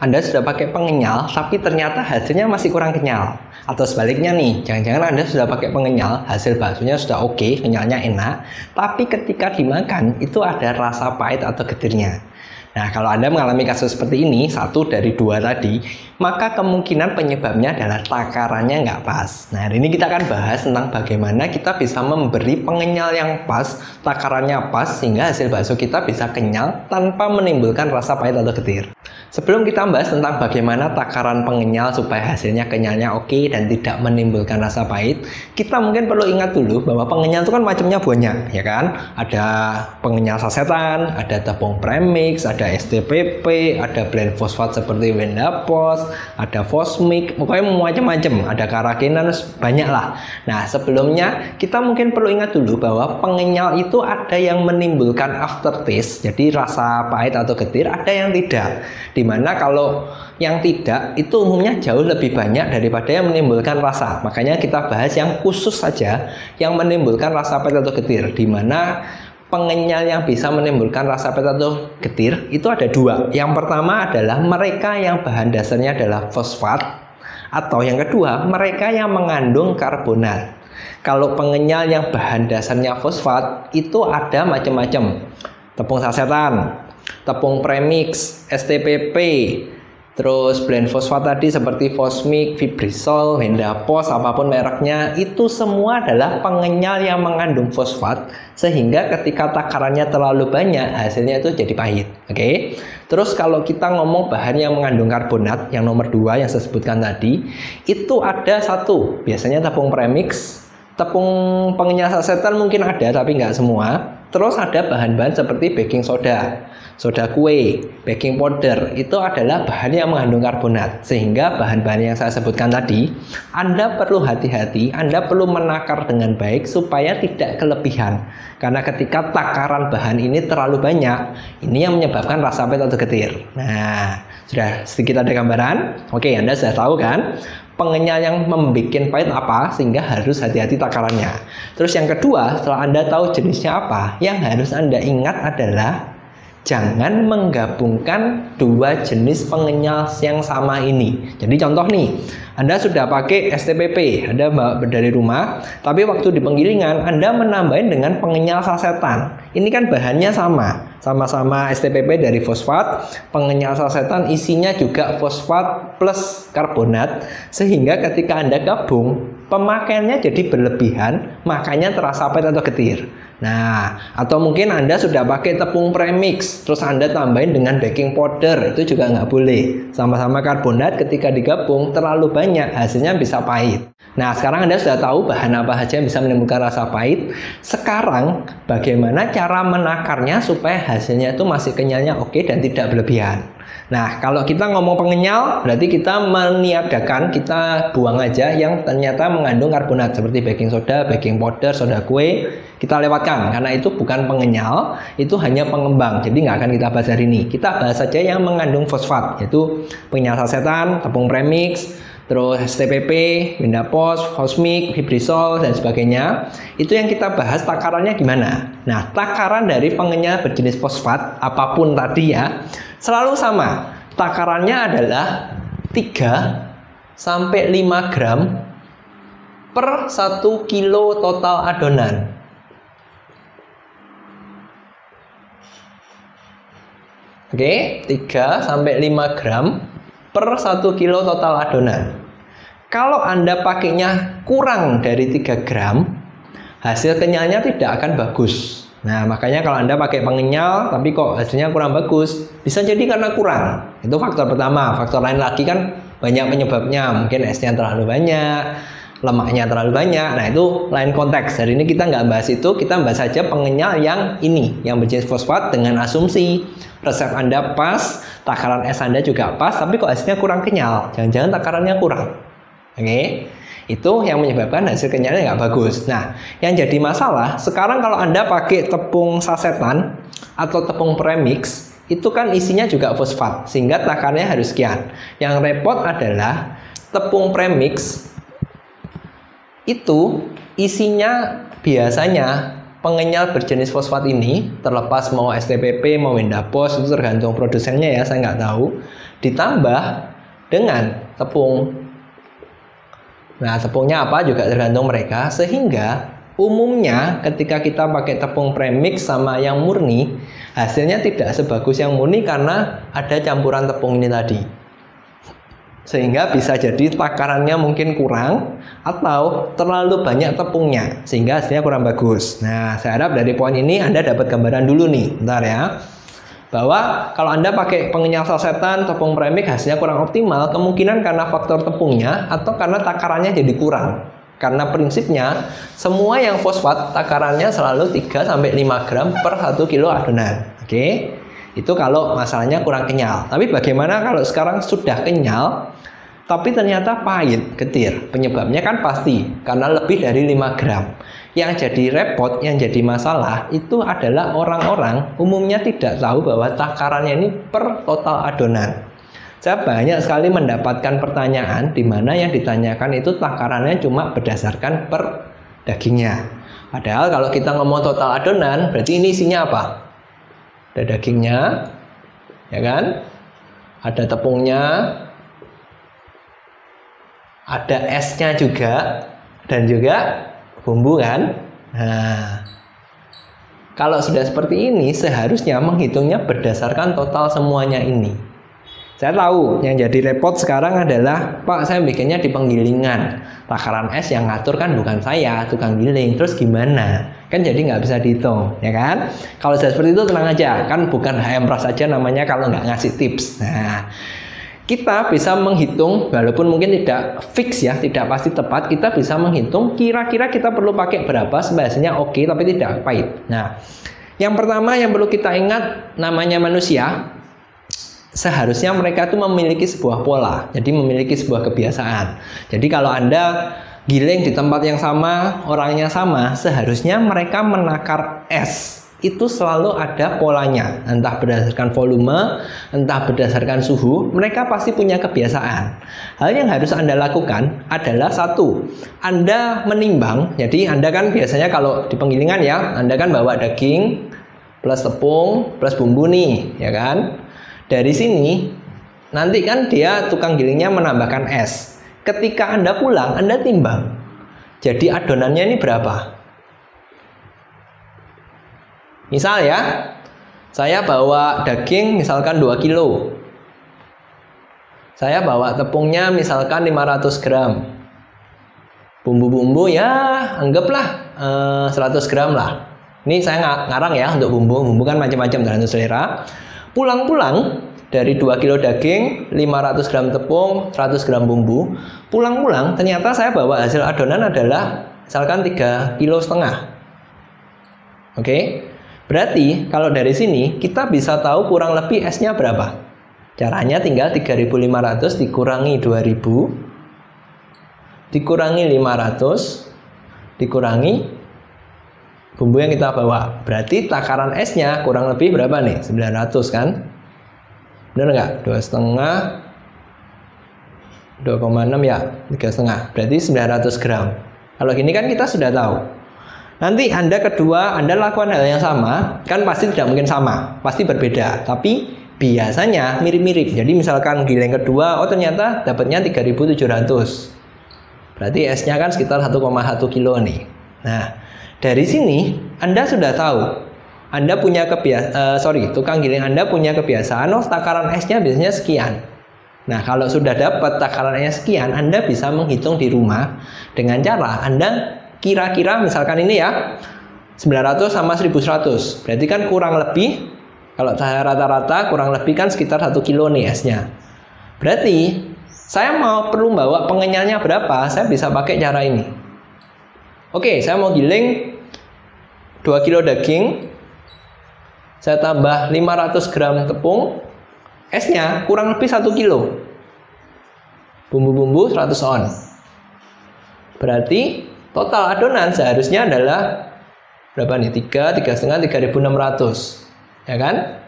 Anda sudah pakai pengenyal, tapi ternyata hasilnya masih kurang kenyal. Atau sebaliknya nih, jangan-jangan Anda sudah pakai pengenyal, hasil baksonya sudah oke, kenyalnya enak, tapi ketika dimakan, itu ada rasa pahit atau getirnya. Nah, kalau Anda mengalami kasus seperti ini, satu dari dua tadi, maka kemungkinan penyebabnya adalah takarannya nggak pas. Nah, hari ini kita akan bahas tentang bagaimana kita bisa memberi pengenyal yang pas, takarannya pas, sehingga hasil bakso kita bisa kenyal tanpa menimbulkan rasa pahit atau getir. Sebelum kita bahas tentang bagaimana takaran pengenyal supaya hasilnya kenyalnya oke dan tidak menimbulkan rasa pahit, kita mungkin perlu ingat dulu bahwa pengenyal itu kan macamnya banyak, ya kan? Ada pengenyal sasetan, ada tepung premix, ada STPP, ada blend fosfat seperti Wendapos, ada Fosmik, pokoknya macam-macam, ada karagenan, banyak lah. Nah, sebelumnya kita mungkin perlu ingat dulu bahwa pengenyal itu ada yang menimbulkan aftertaste, jadi rasa pahit atau getir, ada yang tidak. Dimana kalau yang tidak itu umumnya jauh lebih banyak daripada yang menimbulkan rasa. Makanya kita bahas yang khusus saja yang menimbulkan rasa pahit atau getir. Dimana pengenyal yang bisa menimbulkan rasa pahit atau getir itu ada dua. Yang pertama adalah mereka yang bahan dasarnya adalah fosfat, atau yang kedua mereka yang mengandung karbonat. Kalau pengenyal yang bahan dasarnya fosfat itu ada macam-macam. Tepung sasetan, tepung premix, STPP, terus blend fosfat tadi seperti Fosmik, Vibrisol, Wendapos, apapun mereknya, itu semua adalah pengenyal yang mengandung fosfat, sehingga ketika takarannya terlalu banyak hasilnya itu jadi pahit. Oke. Terus kalau kita ngomong bahan yang mengandung karbonat, yang nomor 2 yang saya sebutkan tadi, itu ada satu, biasanya tepung premix, tepung pengenyal sasetan mungkin ada tapi nggak semua. Terus ada bahan-bahan seperti baking soda, soda kue, baking powder, itu adalah bahan yang mengandung karbonat. Sehingga bahan-bahan yang saya sebutkan tadi, Anda perlu hati-hati, Anda perlu menakar dengan baik supaya tidak kelebihan. Karena ketika takaran bahan ini terlalu banyak, ini yang menyebabkan rasa pahit atau getir. Nah, sudah sedikit ada gambaran? Oke, Anda sudah tahu kan? Pengenyal yang membuat pahit apa, sehingga harus hati-hati takarannya. Terus yang kedua, setelah Anda tahu jenisnya apa, yang harus Anda ingat adalah jangan menggabungkan dua jenis pengenyal yang sama ini. Jadi contoh nih, Anda sudah pakai STPP, Anda bawa dari rumah, tapi waktu di penggilingan Anda menambahin dengan pengenyal sasetan. Ini kan bahannya sama-sama STPP dari fosfat, pengenyal sasetan isinya juga fosfat plus karbonat, sehingga ketika Anda gabung, pemakaiannya jadi berlebihan, makanya terasa pahit atau getir. Nah, atau mungkin Anda sudah pakai tepung premix, terus Anda tambahin dengan baking powder, itu juga nggak boleh. Sama-sama karbonat ketika digabung terlalu banyak, hasilnya bisa pahit. Nah, sekarang Anda sudah tahu bahan apa saja yang bisa menimbulkan rasa pahit. Sekarang, bagaimana cara menakarnya supaya hasilnya itu masih kenyalnya oke dan tidak berlebihan. Nah, kalau kita ngomong pengenyal, berarti kita meniadakan, kita buang aja yang ternyata mengandung karbonat seperti baking soda, baking powder, soda kue, kita lewatkan karena itu bukan pengenyal, itu hanya pengembang. Jadi nggak akan kita bahas hari ini. Kita bahas saja yang mengandung fosfat, yaitu pengenyal sasetan, tepung premix, terus STPP, Wendapos, Fosmik, Vibrisol, dan sebagainya. Itu yang kita bahas takarannya gimana. Nah, takaran dari pengenyal berjenis fosfat, apapun tadi ya, selalu sama. Takarannya adalah 3-5 gram per 1 kilo total adonan. Oke, 3-5 gram per 1 kilo total adonan. Kalau Anda pakainya kurang dari 3 gram, hasil kenyalnya tidak akan bagus. Nah, makanya kalau Anda pakai pengenyal tapi kok hasilnya kurang bagus, bisa jadi karena kurang. Itu faktor pertama. Faktor lain lagi kan banyak penyebabnya. Mungkin esnya terlalu banyak, lemaknya terlalu banyak. Nah, itu lain konteks. Hari ini kita nggak bahas itu, kita bahas saja pengenyal yang ini, yang berjenis fosfat, dengan asumsi resep Anda pas, takaran es Anda juga pas, tapi kok hasilnya kurang kenyal. Jangan-jangan takarannya kurang. Oke, itu yang menyebabkan hasil kenyalnya nggak bagus. Nah, yang jadi masalah sekarang kalau Anda pakai tepung sasetan atau tepung premix, itu kan isinya juga fosfat, sehingga takarannya harus sekian. Yang repot adalah tepung premix itu isinya biasanya pengenyal berjenis fosfat ini, terlepas mau STPP, mau Windapos, itu tergantung produsennya ya, saya nggak tahu, ditambah dengan tepung. Nah, tepungnya apa juga tergantung mereka, sehingga umumnya ketika kita pakai tepung premix sama yang murni, hasilnya tidak sebagus yang murni karena ada campuran tepung ini tadi. Sehingga bisa jadi takarannya mungkin kurang atau terlalu banyak tepungnya sehingga hasilnya kurang bagus. Nah, saya harap dari poin ini Anda dapat gambaran dulu nih, bentar ya, bahwa kalau Anda pakai pengenyal sasetan tepung premix hasilnya kurang optimal, kemungkinan karena faktor tepungnya atau karena takarannya jadi kurang. Karena prinsipnya semua yang fosfat takarannya selalu 3-5 gram per 1 kilo adonan. Oke? Itu kalau masalahnya kurang kenyal. Tapi bagaimana kalau sekarang sudah kenyal tapi ternyata pahit, getir? Penyebabnya kan pasti karena lebih dari 5 gram. Yang jadi repot, yang jadi masalah itu adalah orang-orang umumnya tidak tahu bahwa takarannya ini per total adonan. Saya banyak sekali mendapatkan pertanyaan di mana yang ditanyakan itu takarannya cuma berdasarkan per dagingnya. Padahal kalau kita ngomong total adonan, berarti ini isinya apa? Ada dagingnya, ya kan? Ada tepungnya, ada esnya juga, dan juga bumbu kan? Nah, kalau sudah seperti ini, seharusnya menghitungnya berdasarkan total semuanya ini. Saya tahu yang jadi repot sekarang adalah, Pak, saya bikinnya di penggilingan. Takaran es yang ngatur kan bukan saya, tukang giling. Terus gimana? Kan jadi nggak bisa dihitung, ya kan? Kalau sudah seperti itu tenang aja, kan bukan HM Pras saja namanya kalau nggak ngasih tips. Nah, kita bisa menghitung, walaupun mungkin tidak fix ya, tidak pasti tepat, kita bisa menghitung kira-kira kita perlu pakai berapa supaya hasilnya oke tapi tidak pahit. Nah, yang pertama yang perlu kita ingat, namanya manusia, seharusnya mereka itu memiliki sebuah pola, jadi memiliki sebuah kebiasaan. Jadi kalau Anda giling di tempat yang sama, orangnya sama, seharusnya mereka menakar es itu selalu ada polanya, entah berdasarkan volume, entah berdasarkan suhu, mereka pasti punya kebiasaan. Hal yang harus Anda lakukan adalah satu, Anda menimbang. Jadi Anda kan biasanya kalau di penggilingan ya, Anda kan bawa daging plus tepung plus bumbu nih, ya kan? Dari sini nanti kan dia tukang gilingnya menambahkan es. Ketika Anda pulang, Anda timbang. Jadi adonannya ini berapa? Misal ya, saya bawa daging misalkan 2 kilo. Saya bawa tepungnya misalkan 500 gram. Bumbu-bumbu ya anggaplah 100 gram lah. Ini saya ngarang ya untuk bumbu. Bumbu kan macam-macam tergantung selera. Pulang-pulang dari 2 kilo daging, 500 gram tepung, 100 gram bumbu. Pulang-pulang ternyata saya bawa hasil adonan adalah misalkan 3,5 kilo. Oke? Berarti kalau dari sini kita bisa tahu kurang lebih esnya berapa. Caranya tinggal 3.500 dikurangi 2.000 dikurangi 500 dikurangi bumbu yang kita bawa. Berarti takaran esnya kurang lebih berapa nih? 900 kan? Benar nggak? 2,5 2,6 ya? 3,5. Berarti 900 gram. Kalau gini kan kita sudah tahu. Nanti Anda kedua, Anda lakukan hal yang sama, kan pasti tidak mungkin sama, pasti berbeda. Tapi biasanya mirip-mirip. Jadi misalkan giling kedua, oh ternyata dapatnya 3.700. Berarti esnya kan sekitar 1,1 kilo nih. Nah, dari sini Anda sudah tahu, Anda punya tukang giling Anda punya kebiasaan, oh takaran esnya biasanya sekian. Nah, kalau sudah dapat takaran esnya sekian, Anda bisa menghitung di rumah dengan cara Anda kira-kira misalkan ini ya 900 sama 1100. Berarti kan kurang lebih, kalau saya rata-rata kurang lebih kan sekitar 1 kilo nih esnya. Berarti saya perlu bawa pengenyalnya berapa, saya bisa pakai cara ini. Oke, saya mau giling 2 kilo daging, saya tambah 500 gram tepung, esnya kurang lebih 1 kilo. Bumbu-bumbu 100 on. Berarti total adonan seharusnya adalah berapa nih? 3,5, 3.600. Ya kan?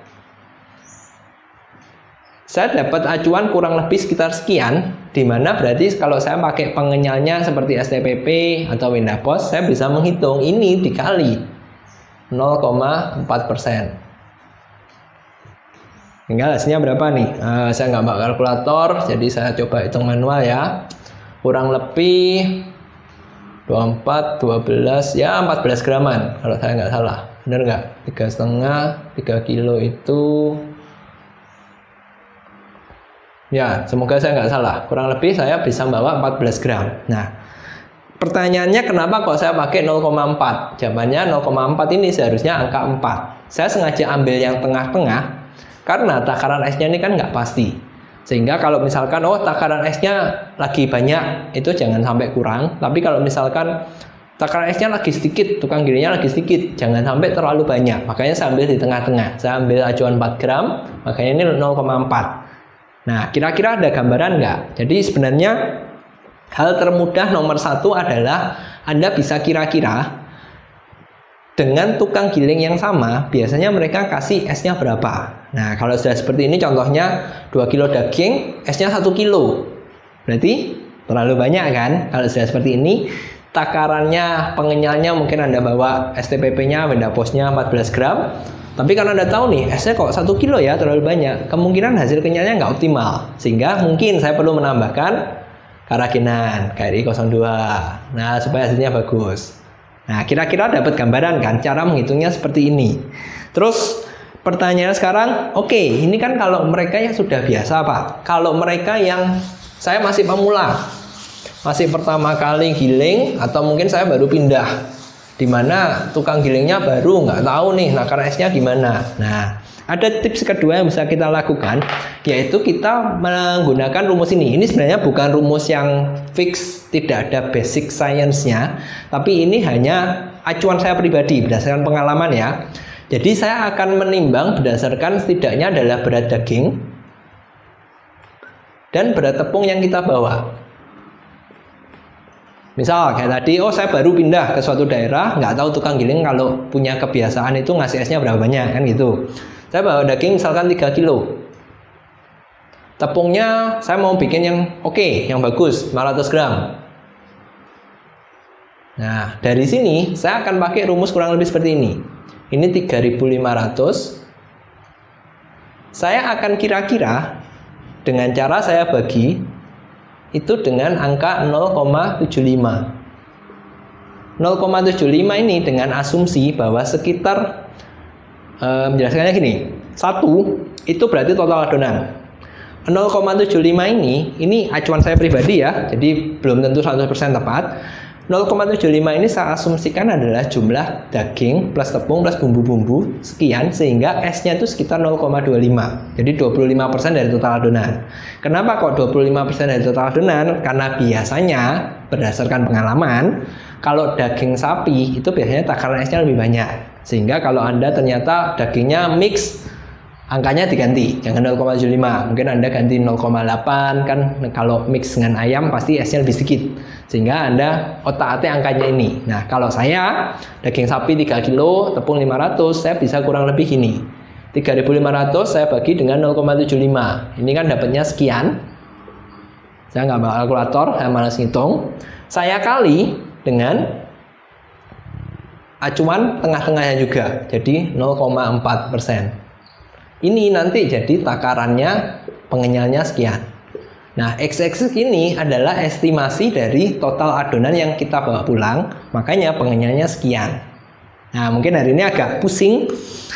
Saya dapat acuan kurang lebih sekitar sekian, di mana berarti kalau saya pakai pengenyalnya seperti STPP atau Windapos, saya bisa menghitung ini dikali 0,4%. Tinggal hasilnya berapa nih? Saya nggak bawa kalkulator, jadi saya coba hitung manual ya. Kurang lebih 24, 12, ya 14 graman kalau saya nggak salah. Bener nggak? 3,5, 3 kilo itu, ya semoga saya nggak salah. Kurang lebih saya bisa bawa 14 gram. Nah, pertanyaannya kenapa kok saya pakai 0,4? Jawabannya 0,4 ini seharusnya angka 4. Saya sengaja ambil yang tengah-tengah karena takaran esnya ini kan nggak pasti. Sehingga kalau misalkan, oh takaran esnya lagi banyak, itu jangan sampai kurang. Tapi kalau misalkan takaran esnya lagi sedikit, tukang gilingnya lagi sedikit, jangan sampai terlalu banyak. Makanya saya ambil di tengah-tengah. Saya ambil acuan 4 gram, makanya ini 0,4. Nah, kira-kira ada gambaran nggak? Jadi sebenarnya hal termudah nomor 1 adalah Anda bisa kira-kira dengan tukang giling yang sama, biasanya mereka kasih esnya berapa. Nah, kalau sudah seperti ini contohnya 2 kilo daging, esnya 1 kilo. Berarti terlalu banyak kan? Kalau sudah seperti ini, takarannya, pengenyalnya mungkin Anda bawa STPP-nya, benda posnya 14 gram. Tapi karena Anda tahu nih, esnya kok 1 kilo ya, terlalu banyak. Kemungkinan hasil kenyalnya nggak optimal. Sehingga mungkin saya perlu menambahkan karagenan, KRI 02. Nah, supaya hasilnya bagus. Nah, kira-kira dapat gambaran kan cara menghitungnya seperti ini. Terus pertanyaan sekarang, oke, ini kan kalau mereka yang sudah biasa Pak. Kalau mereka yang saya masih pemula, masih pertama kali giling, atau mungkin saya baru pindah, dimana tukang gilingnya baru nggak tahu nih nakar esnya gimana. Nah, ada tips kedua yang bisa kita lakukan, yaitu kita menggunakan rumus ini. Ini sebenarnya bukan rumus yang fix, tidak ada basic science-nya, tapi ini hanya acuan saya pribadi berdasarkan pengalaman ya. Jadi saya akan menimbang berdasarkan setidaknya adalah berat daging dan berat tepung yang kita bawa. Misal kayak tadi, oh saya baru pindah ke suatu daerah, nggak tahu tukang giling kalau punya kebiasaan itu ngasih esnya berapa banyak kan gitu. Saya bawa daging misalkan 3 kilo. Tepungnya saya mau bikin yang oke, yang bagus, 500 gram. Nah, dari sini saya akan pakai rumus kurang lebih seperti ini. Ini 3.500. Saya akan kira-kira dengan cara saya bagi itu dengan angka 0,75. 0,75 ini dengan asumsi bahwa sekitar menjelaskannya gini, 1 itu berarti total adonan. 0,75 ini acuan saya pribadi ya, jadi belum tentu 100% tepat. 0,75 ini saya asumsikan adalah jumlah daging plus tepung plus bumbu-bumbu sekian, sehingga esnya itu sekitar 0,25. Jadi 25% dari total adonan. Kenapa kok 25% dari total adonan? Karena biasanya berdasarkan pengalaman, kalau daging sapi itu biasanya takaran esnya lebih banyak. Sehingga kalau Anda ternyata dagingnya mix, angkanya diganti, jangan 0,75. Mungkin Anda ganti 0,8 kan, kalau mix dengan ayam pasti esnya lebih sedikit. Sehingga Anda otak-atik angkanya ini. Nah, kalau saya daging sapi 3 kilo, tepung 500, saya bisa kurang lebih gini. 3.500 saya bagi dengan 0,75. Ini kan dapatnya sekian. Saya nggak bawa kalkulator, saya malas ngitung. Saya kali dengan acuan tengah-tengahnya juga, jadi 0,4%. Ini nanti jadi takarannya, pengenyalnya sekian. Nah, X-axis ini adalah estimasi dari total adonan yang kita bawa pulang, makanya pengenyalnya sekian. Nah, mungkin hari ini agak pusing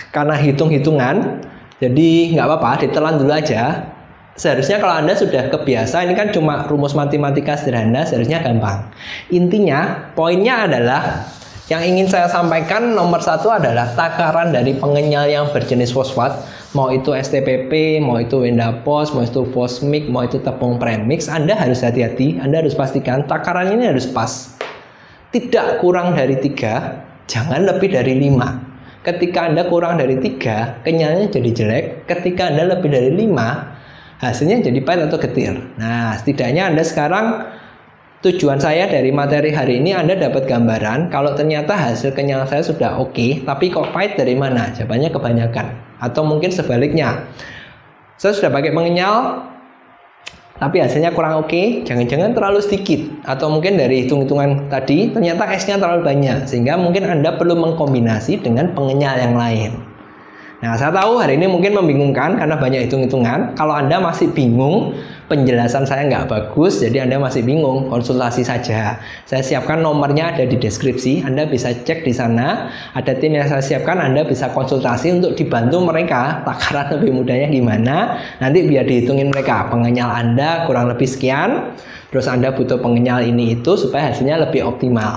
karena hitung-hitungan, jadi nggak apa-apa, ditelan dulu aja. Seharusnya kalau Anda sudah kebiasa, ini kan cuma rumus matematika sederhana, seharusnya gampang. Intinya, poinnya adalah yang ingin saya sampaikan nomor 1 adalah takaran dari pengenyal yang berjenis fosfat, mau itu STPP, mau itu Wendapos, mau itu Fosmik, mau itu tepung premix. Anda harus hati-hati, Anda harus pastikan takaran ini harus pas. Tidak kurang dari 3, jangan lebih dari 5. Ketika Anda kurang dari 3, kenyalnya jadi jelek. Ketika Anda lebih dari 5, hasilnya jadi pahit atau getir. Nah, setidaknya Anda sekarang, tujuan saya dari materi hari ini Anda dapat gambaran kalau ternyata hasil kenyal saya sudah oke, tapi kok pahit dari mana? Jawabannya kebanyakan. Atau mungkin sebaliknya, saya sudah pakai pengenyal, tapi hasilnya kurang oke, jangan-jangan terlalu sedikit. Atau mungkin dari hitung-hitungan tadi, ternyata esnya terlalu banyak. Sehingga mungkin Anda perlu mengkombinasi dengan pengenyal yang lain. Nah, saya tahu hari ini mungkin membingungkan karena banyak hitung-hitungan. Kalau Anda masih bingung, penjelasan saya nggak bagus, jadi Anda masih bingung, konsultasi saja. Saya siapkan nomornya ada di deskripsi, Anda bisa cek di sana. Ada tim yang saya siapkan, Anda bisa konsultasi untuk dibantu mereka takaran lebih mudahnya gimana. Nanti biar dihitungin mereka, pengenyal Anda kurang lebih sekian, terus Anda butuh pengenyal ini itu supaya hasilnya lebih optimal.